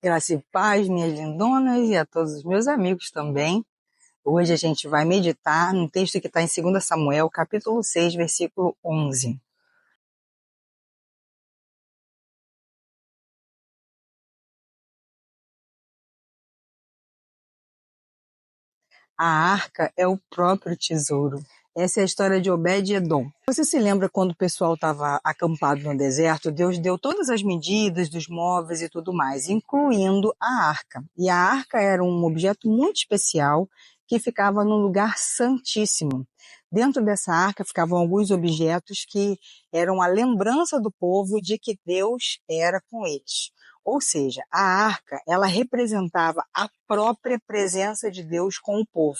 Graça e paz, minhas lindonas, e a todos os meus amigos também. Hoje a gente vai meditar num texto que está em 2 Samuel, capítulo 6, versículo 11. A arca é o próprio tesouro. Essa é a história de Obed-Edom. Você se lembra quando o pessoal estava acampado no deserto? Deus deu todas as medidas dos móveis e tudo mais, incluindo a arca. E a arca era um objeto muito especial que ficava no lugar santíssimo. Dentro dessa arca ficavam alguns objetos que eram a lembrança do povo de que Deus era com eles. Ou seja, a arca, ela representava a própria presença de Deus com o povo.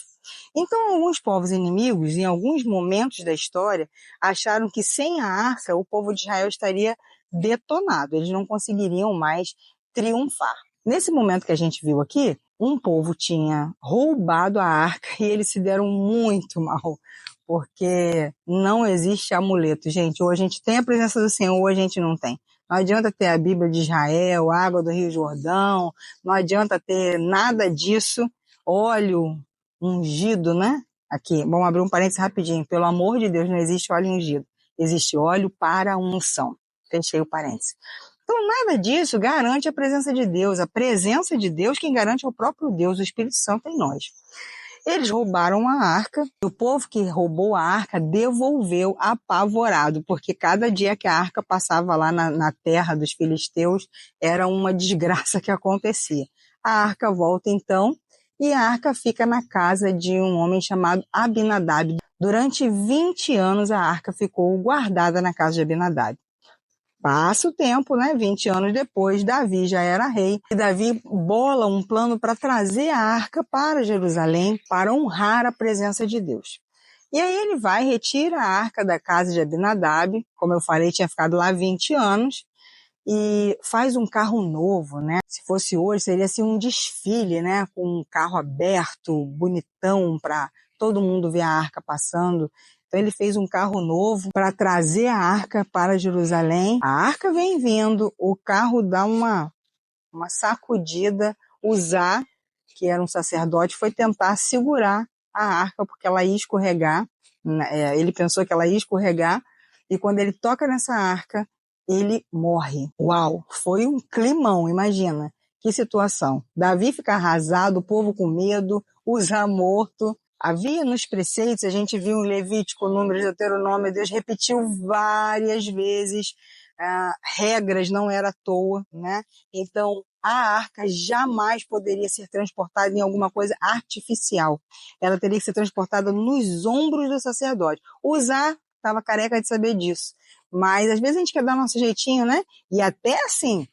Então, alguns povos inimigos, em alguns momentos da história, acharam que sem a arca o povo de Israel estaria detonado, eles não conseguiriam mais triunfar. Nesse momento que a gente viu aqui, um povo tinha roubado a arca e eles se deram muito mal, porque não existe amuleto. Gente, ou a gente tem a presença do Senhor ou a gente não tem. Não adianta ter a Bíblia de Israel, a água do Rio Jordão, não adianta ter nada disso, óleo ungido, né? Aqui, vamos abrir um parênteses rapidinho. Pelo amor de Deus, não existe óleo ungido. Existe óleo para unção. Fechei o parênteses. Então, nada disso garante a presença de Deus. A presença de Deus, quem garante é o próprio Deus, o Espírito Santo em nós. Eles roubaram a arca, e o povo que roubou a arca devolveu apavorado, porque cada dia que a arca passava lá na terra dos filisteus, era uma desgraça que acontecia. A arca volta então, e a arca fica na casa de um homem chamado Abinadab. Durante 20 anos a arca ficou guardada na casa de Abinadab. Passa o tempo, né? 20 anos depois, Davi já era rei. E Davi bola um plano para trazer a arca para Jerusalém, para honrar a presença de Deus. E aí ele vai, retira a arca da casa de Abinadab, como eu falei, tinha ficado lá 20 anos, e faz um carro novo, né? Se fosse hoje, seria assim um desfile, né? Com um carro aberto, bonitão, para todo mundo ver a arca passando. Então ele fez um carro novo para trazer a arca para Jerusalém. A arca vem vindo, o carro dá uma sacudida, Uzá, que era um sacerdote, foi tentar segurar a arca porque ela ia escorregar. Ele pensou que ela ia escorregar, e quando ele toca nessa arca, ele morre. Uau, foi um climão, imagina. Que situação. Davi fica arrasado, o povo com medo, Uzá morto. Havia nos preceitos, a gente viu em Levítico, Números, Deuteronômio, Deus repetiu várias vezes, regras, não era à toa, né? Então, a arca jamais poderia ser transportada em alguma coisa artificial. Ela teria que ser transportada nos ombros do sacerdote. Uzá estava careca de saber disso. Mas às vezes a gente quer dar nosso jeitinho, né? E até assim,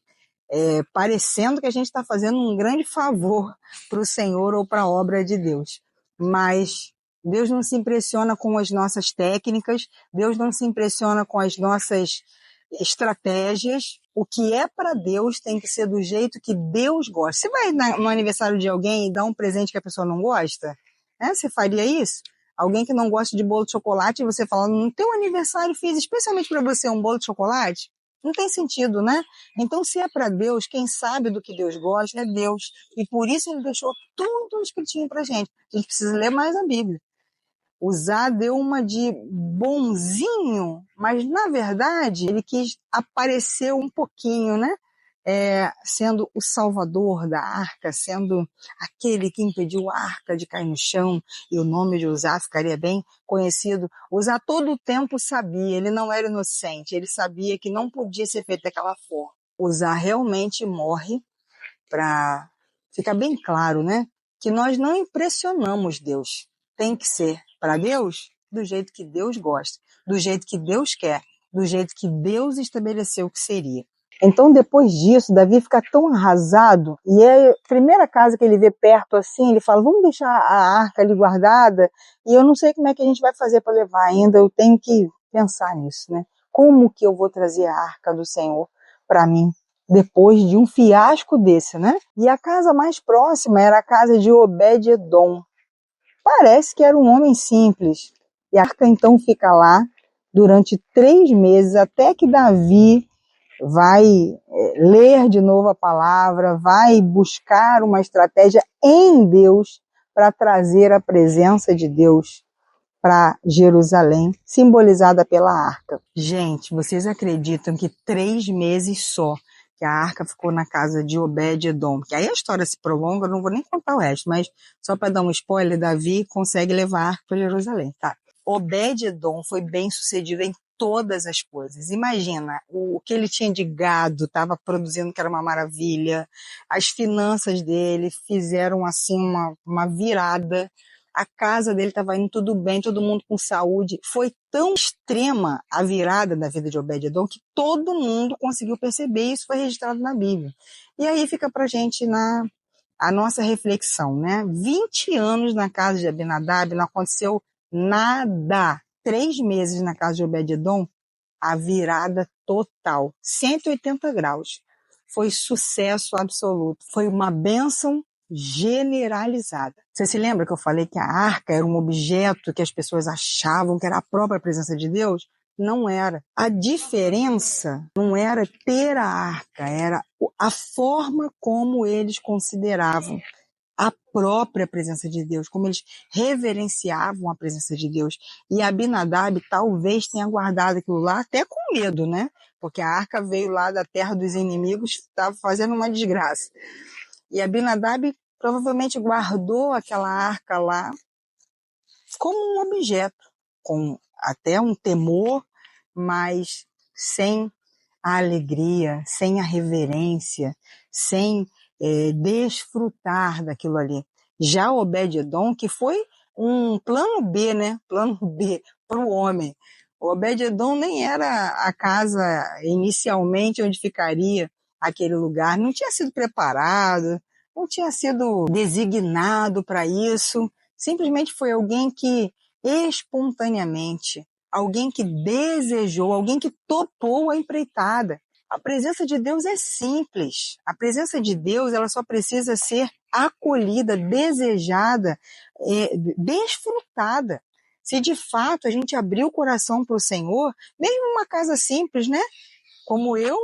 parecendo que a gente está fazendo um grande favor para o Senhor ou para a obra de Deus. Mas Deus não se impressiona com as nossas técnicas, Deus não se impressiona com as nossas estratégias. O que é para Deus tem que ser do jeito que Deus gosta. Você vai no aniversário de alguém e dar um presente que a pessoa não gosta? Né? Você faria isso? Alguém que não gosta de bolo de chocolate e você fala, no teu aniversário fiz especialmente para você um bolo de chocolate? Não tem sentido, né? Então, se é para Deus, quem sabe do que Deus gosta é Deus. E por isso ele deixou tudo escritinho para a gente. A gente precisa ler mais a Bíblia. Uzá deu uma de bonzinho, mas na verdade ele quis aparecer um pouquinho, né? Sendo o salvador da arca, sendo aquele que impediu a arca de cair no chão, e o nome de Uzá ficaria bem conhecido. Uzá todo o tempo sabia, ele não era inocente, ele sabia que não podia ser feito daquela forma. Uzá realmente morre, para ficar bem claro, né? Que nós não impressionamos Deus. Tem que ser para Deus do jeito que Deus gosta, do jeito que Deus quer, do jeito que Deus estabeleceu que seria. Então, depois disso, Davi fica tão arrasado, e é a primeira casa que ele vê perto assim, ele fala, vamos deixar a arca ali guardada, e eu não sei como é que a gente vai fazer para levar ainda, eu tenho que pensar nisso, né? Como que eu vou trazer a arca do Senhor para mim, depois de um fiasco desse, né? E a casa mais próxima era a casa de Obed-Edom. Parece que era um homem simples. E a arca então fica lá durante 3 meses, até que Davi vai ler de novo a palavra, vai buscar uma estratégia em Deus para trazer a presença de Deus para Jerusalém, simbolizada pela arca. Gente, vocês acreditam que 3 meses só que a arca ficou na casa de Obed-Edom? Que aí a história se prolonga, eu não vou nem contar o resto, mas só para dar um spoiler, Davi consegue levar a arca para Jerusalém, tá? Obed-Edom foi bem sucedido em todas as coisas. Imagina, o que ele tinha de gado estava produzindo, que era uma maravilha. As finanças dele fizeram assim uma virada. A casa dele estava indo tudo bem, todo mundo com saúde. Foi tão extrema a virada da vida de Obed-Edom que todo mundo conseguiu perceber, e isso foi registrado na Bíblia. E aí fica pra gente a nossa reflexão, né? 20 anos na casa de Abinadab, não aconteceu nada. 3 meses na casa de Obed-Edom, a virada total, 180 graus. Foi sucesso absoluto. Foi uma bênção generalizada. Você se lembra que eu falei que a arca era um objeto que as pessoas achavam que era a própria presença de Deus? Não era. A diferença não era ter a arca, era a forma como eles consideravam a própria presença de Deus, como eles reverenciavam a presença de Deus. E Abinadab talvez tenha guardado aquilo lá até com medo, né? Porque a arca veio lá da terra dos inimigos, estava fazendo uma desgraça. E Abinadab provavelmente guardou aquela arca lá como um objeto, com até um temor, mas sem a alegria, sem a reverência, sem desfrutar daquilo ali. Já Obed-Edom, que foi um plano B, né? Plano B para o homem. O Obed-Edom nem era a casa inicialmente onde ficaria aquele lugar, não tinha sido preparado, não tinha sido designado para isso, simplesmente foi alguém que espontaneamente, alguém que desejou, alguém que topou a empreitada. A presença de Deus é simples. A presença de Deus, ela só precisa ser acolhida, desejada, desfrutada. Se de fato a gente abrir o coração para o Senhor, mesmo uma casa simples, né? Como eu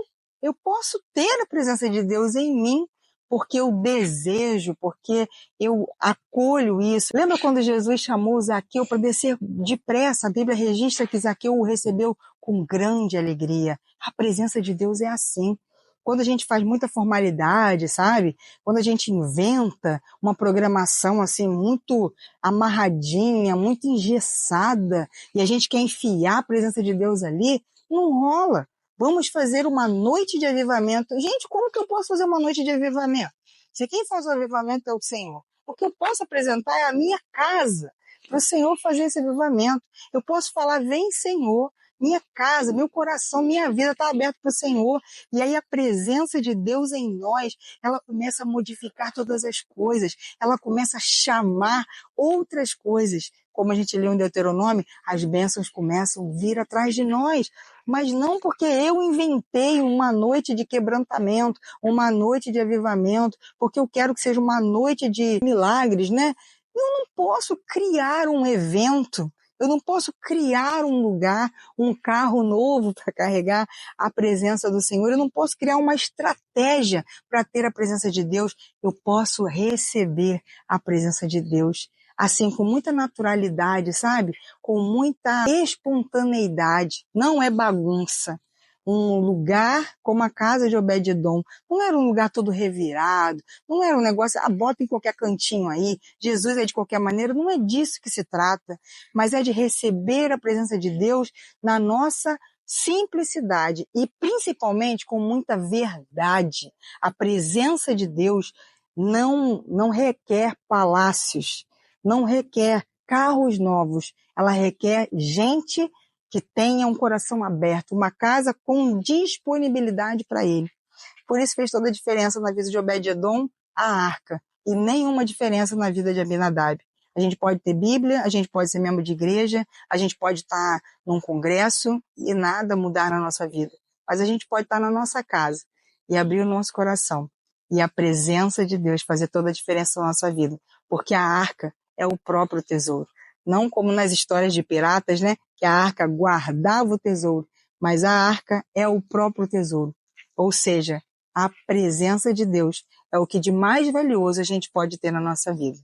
posso ter a presença de Deus em mim, porque eu desejo, porque eu acolho isso. Lembra quando Jesus chamou Zaqueu para descer depressa? A Bíblia registra que Zaqueu o recebeu com grande alegria. A presença de Deus é assim. Quando a gente faz muita formalidade, sabe? Quando a gente inventa uma programação assim muito amarradinha, muito engessada, e a gente quer enfiar a presença de Deus ali, não rola. Vamos fazer uma noite de avivamento. Gente, como que eu posso fazer uma noite de avivamento? Se quem faz o avivamento é o Senhor. O que eu posso apresentar é a minha casa para o Senhor fazer esse avivamento. Eu posso falar, vem Senhor, minha casa, meu coração, minha vida está aberta para o Senhor. E aí a presença de Deus em nós, ela começa a modificar todas as coisas. Ela começa a chamar outras coisas. Como a gente leu em Deuteronômio, as bênçãos começam a vir atrás de nós. Mas não porque eu inventei uma noite de quebrantamento, uma noite de avivamento, porque eu quero que seja uma noite de milagres, né? Eu não posso criar um evento, eu não posso criar um lugar, um carro novo para carregar a presença do Senhor, eu não posso criar uma estratégia para ter a presença de Deus, eu posso receber a presença de Deus, assim, com muita naturalidade, sabe? Com muita espontaneidade, não é bagunça. Um lugar como a casa de Obed-Edom, não era um lugar todo revirado, não era um negócio, bota em qualquer cantinho aí, Jesus é de qualquer maneira, não é disso que se trata, mas é de receber a presença de Deus na nossa simplicidade e principalmente com muita verdade. A presença de Deus não requer palácios, não requer carros novos, ela requer gente que tenha um coração aberto, uma casa com disponibilidade para ele. Por isso fez toda a diferença na vida de Obed-Edom, a arca, e nenhuma diferença na vida de Abinadab. A gente pode ter Bíblia, a gente pode ser membro de igreja, a gente pode estar num congresso e nada mudar na nossa vida. Mas a gente pode estar na nossa casa e abrir o nosso coração e a presença de Deus fazer toda a diferença na nossa vida. Porque a arca é o próprio tesouro. Não como nas histórias de piratas, né? Que a arca guardava o tesouro, mas a arca é o próprio tesouro. Ou seja, a presença de Deus é o que de mais valioso a gente pode ter na nossa vida.